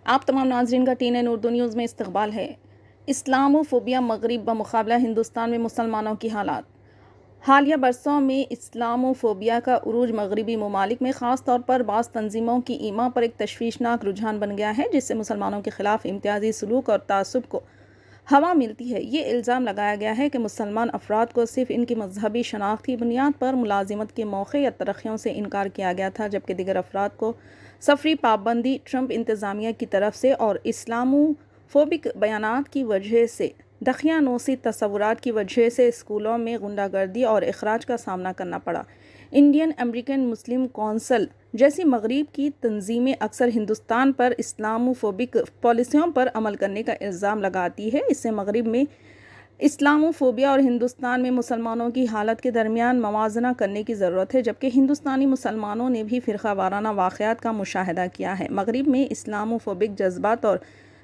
آپ تمام ناظرین کا TN اردو نیوز میں استقبال ہے۔ اسلاموفوبیا مغرب بمقابلہ ہندوستان میں مسلمانوں کی حالات۔ حالیہ برسوں میں اسلاموفوبیا کا عروج مغربی ممالک میں خاص طور پر بعض تنظیموں کی ایما پر ایک تشویشناک رجحان بن گیا ہے، جس سے مسلمانوں کے خلاف امتیازی سلوک اور تعصب کو ہوا ملتی ہے۔ یہ الزام لگایا گیا ہے کہ مسلمان افراد کو صرف ان کی مذہبی شناختی بنیاد پر ملازمت کے موقع یا ترقیوں سے انکار کیا گیا تھا، جبکہ دیگر افراد کو سفری پابندی، ٹرمپ انتظامیہ کی طرف سے اور اسلاموفوبک بیانات کی وجہ سے دقیانوسی تصورات کی وجہ سے اسکولوں میں غنڈہ گردی اور اخراج کا سامنا کرنا پڑا۔ انڈین امریکن مسلم کونسل جیسی مغرب کی تنظیمیں اکثر ہندوستان پر اسلاموفوبک پالیسیوں پر عمل کرنے کا الزام لگاتی ہے۔ اس سے مغرب میں اسلاموفوبیا اور ہندوستان میں مسلمانوں کی حالت کے درمیان موازنہ کرنے کی ضرورت ہے، جبکہ ہندوستانی مسلمانوں نے بھی فرقہ وارانہ واقعات کا مشاہدہ کیا ہے۔ مغرب میں اسلاموفوبک جذبات اور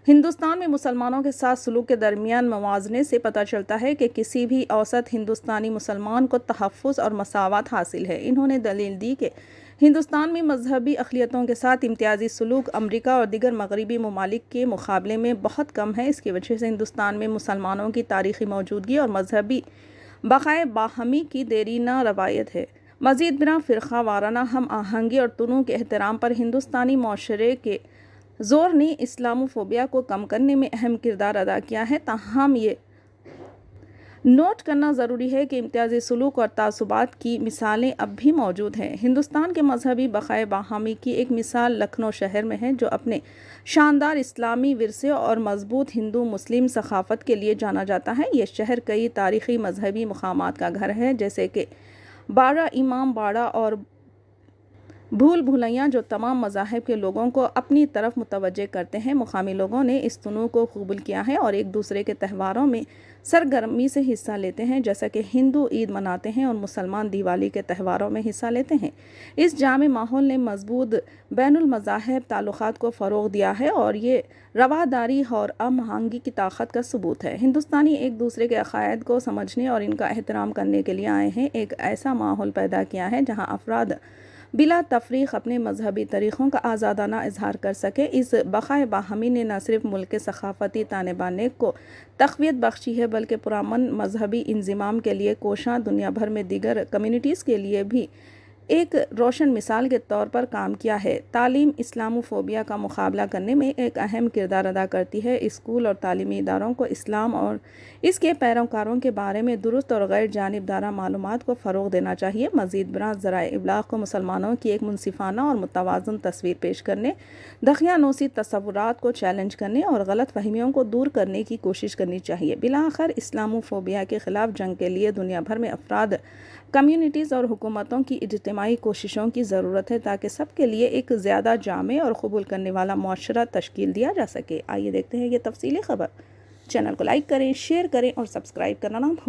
ہندوستان میں مسلمانوں کے ساتھ سلوک کے درمیان موازنے سے پتہ چلتا ہے کہ کسی بھی اوسط ہندوستانی مسلمان کو تحفظ اور مساوات حاصل ہے۔ انہوں نے دلیل دی کہ ہندوستان میں مذہبی اقلیتوں کے ساتھ امتیازی سلوک امریکہ اور دیگر مغربی ممالک کے مقابلے میں بہت کم ہے۔ اس کی وجہ سے ہندوستان میں مسلمانوں کی تاریخی موجودگی اور مذہبی بقائے باہمی کی دیرینہ روایت ہے۔ مزید برآں فرقہ وارانہ ہم آہنگی اور تنوع کے احترام پر ہندوستانی معاشرے کے زور نے اسلاموفوبیا کو کم کرنے میں اہم کردار ادا کیا ہے۔ تاہم یہ نوٹ کرنا ضروری ہے کہ امتیازی سلوک اور تعصبات کی مثالیں اب بھی موجود ہیں۔ ہندوستان کے مذہبی بقائے باہمی کی ایک مثال لکھنؤ شہر میں ہے، جو اپنے شاندار اسلامی ورثے اور مضبوط ہندو مسلم ثقافت کے لیے جانا جاتا ہے۔ یہ شہر کئی تاریخی مذہبی مقامات کا گھر ہے، جیسے کہ باڑہ امام باڑہ اور بھول بھلیاں، جو تمام مذاہب کے لوگوں کو اپنی طرف متوجہ کرتے ہیں۔ مقامی لوگوں نے اس تنوع کو قبول کیا ہے اور ایک دوسرے کے تہواروں میں سرگرمی سے حصہ لیتے ہیں، جیسا کہ ہندو عید مناتے ہیں اور مسلمان دیوالی کے تہواروں میں حصہ لیتے ہیں۔ اس جامع ماحول نے مضبوط بین المذاہب تعلقات کو فروغ دیا ہے اور یہ رواداری اور ہم آہنگی کی طاقت کا ثبوت ہے۔ ہندوستانی ایک دوسرے کے عقائد کو سمجھنے اور ان کا احترام کرنے کے لیے آئے ہیں، ایک ایسا ماحول پیدا کیا ہے جہاں افراد بلا تفریق اپنے مذہبی طریقوں کا آزادانہ اظہار کر سکے۔ اس بقائے باہمی نے نہ صرف ملک کے ثقافتی تانے بانے کو تقویت بخشی ہے، بلکہ پرامن مذہبی انضمام کے لیے کوشاں دنیا بھر میں دیگر کمیونٹیز کے لیے بھی ایک روشن مثال کے طور پر کام کیا ہے۔ تعلیم اسلاموفوبیا کا مقابلہ کرنے میں ایک اہم کردار ادا کرتی ہے۔ اسکول اور تعلیمی اداروں کو اسلام اور اس کے پیروکاروں کے بارے میں درست اور غیر جانبدارانہ معلومات کو فروغ دینا چاہیے۔ مزید برآں ذرائع ابلاغ کو مسلمانوں کی ایک منصفانہ اور متوازن تصویر پیش کرنے، دقیانوسی تصورات کو چیلنج کرنے اور غلط فہمیوں کو دور کرنے کی کوشش کرنی چاہیے۔ بالآخر اسلاموفوبیا کے خلاف جنگ کے لیے دنیا بھر میں افراد، کمیونٹیز اور حکومتوں کی اجتماعی کوششوں کی ضرورت ہے، تاکہ سب کے لیے ایک زیادہ جامع اور قبول کرنے والا معاشرہ تشکیل دیا جا سکے۔ آئیے دیکھتے ہیں یہ تفصیلی خبر۔ چینل کو لائک کریں، شیئر کریں اور سبسکرائب کرنا نہ بھولیں۔